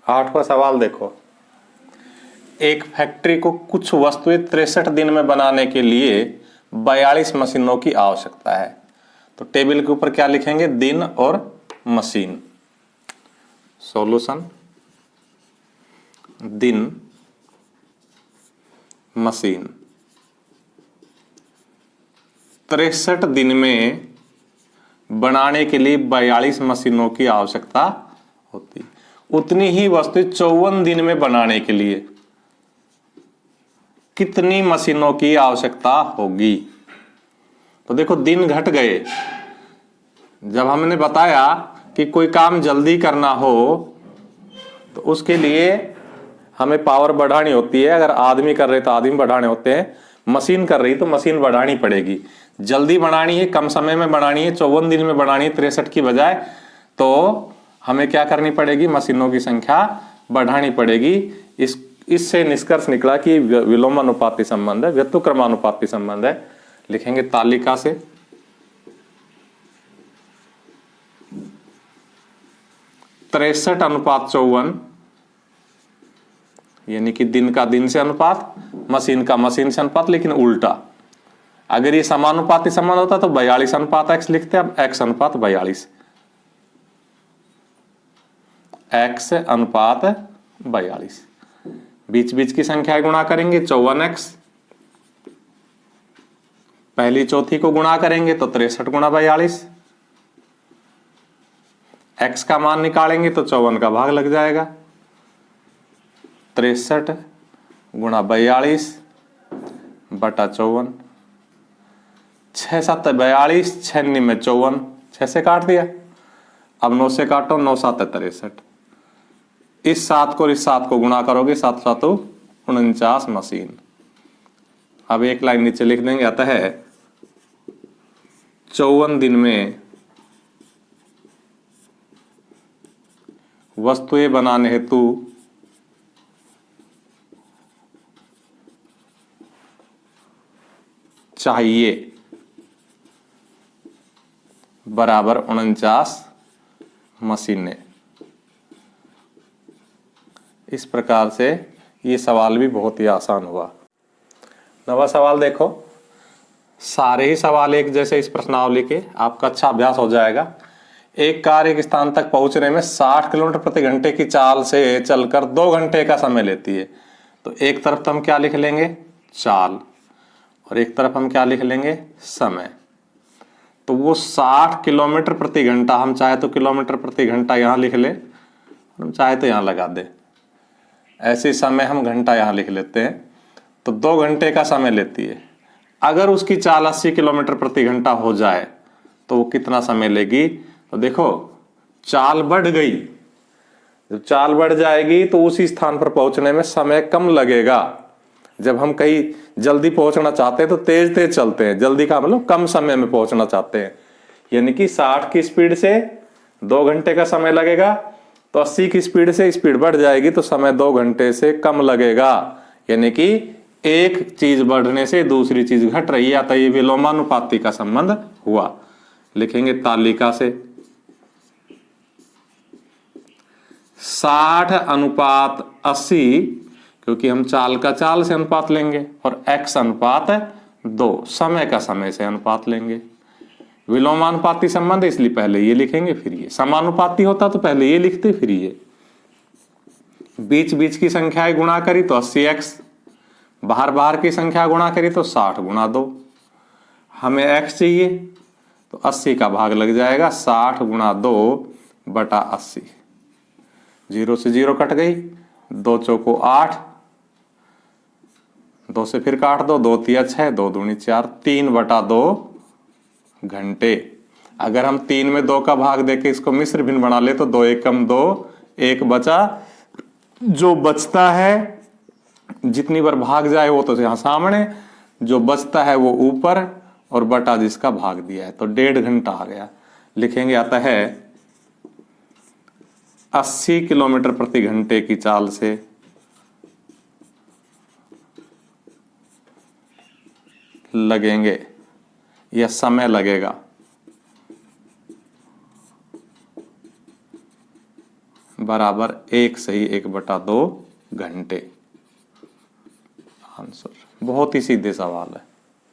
8वां सवाल देखो, एक फैक्ट्री को कुछ वस्तुएं 63 दिन में बनाने के लिए 42 मशीनों की आवश्यकता है। तो टेबल के ऊपर क्या लिखेंगे, दिन और मशीन। सॉल्यूशन, दिन, मशीन। 63 दिन में बनाने के लिए 42 मशीनों की आवश्यकता होती, उतनी ही वस्तु 54 दिन में बनाने के लिए कितनी मशीनों की आवश्यकता होगी। तो देखो दिन घट गए। जब हमने बताया कि कोई काम जल्दी करना हो तो उसके लिए हमें पावर बढ़ानी होती है। अगर आदमी कर रहे तो आदमी बढ़ाने होते हैं, मशीन कर रही तो मशीन बढ़ानी पड़ेगी। जल्दी बनानी है, कम समय में बनानी है, 54 दिन में बनानी है 63 की बजाय, तो हमें क्या करनी पड़ेगी, मशीनों की संख्या बढ़ानी पड़ेगी। इससे निष्कर्ष निकला कि विलोमानुपाती संबंध है, व्युत्क्रमानुपाती संबंध है। लिखेंगे तालिका से, 63:54, यानी कि दिन का दिन से अनुपात, मशीन का मशीन से अनुपात, लेकिन उल्टा। अगर ये समानुपाती संबंध होता तो 42:x लिखते हैं। अब x:42, x:42, बीच बीच की संख्या गुणा करेंगे 54x, पहली चौथी को गुणा करेंगे तो 63 गुणा 42, x का मान निकालेंगे तो 54 का भाग लग जाएगा। 63 गुणा 42 बटा 54, 6 7 42, 6 9 54, 6 से काट दिया। अब 9 से काटो, 9 7 63, इस 7 को इस 7 को गुणा करोगे, 7 7 49 मशीन। अब एक लाइन नीचे लिख देंगे, अतः 54 दिन में वस्तुएं बनाने हेतु चाहिए बराबर 49 मशीनें। इस प्रकार से ये सवाल भी बहुत ही आसान हुआ। नवा सवाल देखो, सारे ही सवाल एक जैसे इस प्रश्नावली के, आपका अच्छा अभ्यास हो जाएगा। एक कार एक स्थान तक पहुंचने में 60 किलोमीटर प्रति घंटे की चाल से चलकर 2 घंटे का समय लेती है। तो एक तरफ तो हम क्या लिख लेंगे, चाल, और एक तरफ हम क्या लिख लेंगे, समय। तो वो 60 किलोमीटर प्रति घंटा, हम चाहे तो किलोमीटर प्रति घंटा यहां लिख ले, हम चाहे तो यहां लगा दे। ऐसे समय हम घंटा यहां लिख लेते हैं। तो 2 घंटे का समय लेती है। अगर उसकी चाल 80 किलोमीटर प्रति घंटा हो जाए तो वो कितना समय लेगी। तो देखो चाल बढ़ गई, जब चाल बढ़ जाएगी तो उसी स्थान पर पहुंचने में समय कम लगेगा। जब हम कहीं जल्दी पहुंचना चाहते हैं तो तेज तेज चलते हैं, जल्दी का मतलब कम समय में पहुंचना चाहते हैं। यानी कि 60 की स्पीड से 2 घंटे का समय लगेगा, तो 80 की स्पीड से स्पीड बढ़ जाएगी तो समय 2 घंटे से कम लगेगा। यानी कि एक चीज बढ़ने से दूसरी चीज घट रही है, अतः ये विलोमानुपाती का संबंध हुआ। लिखेंगे तालिका से 60:80, क्योंकि हम चाल का चाल से अनुपात लेंगे, और x:2 समय का समय से अनुपात लेंगे। विलोमानुपाती संबंध इसलिए पहले ये लिखेंगे फिर ये। समानुपाती होता तो पहले ये लिखते फिर ये। बीच बीच की संख्याएं गुणा करी तो 80x, बाहर बाहर की संख्या गुणा करी तो 60 गुणा 2। हमें x चाहिए तो 80 का भाग लग जाएगा, 60 गुणा 2 बटा 80। 0 से 0 कट गई, 2 चौको 8, 2 से फिर काट दो, 2 तिया 6, 2 दूनी 4, 3 बटा 2 घंटे। अगर हम 3 में 2 का भाग देके इसको मिश्र भिन्न बना ले तो 2 एकम 2, 1 बचा। जो बचता है, जितनी बार भाग जाए वो तो यहां सामने, जो बचता है वो ऊपर, और बटा जिसका भाग दिया है, तो 1.5 घंटा आ गया। लिखेंगे आता है 80 किलोमीटर प्रति घंटे की चाल से लगेंगे या समय लगेगा 12 बराबर 1 सही 1/2 घंटे। आंसर बहुत ही सीधे सवाल है।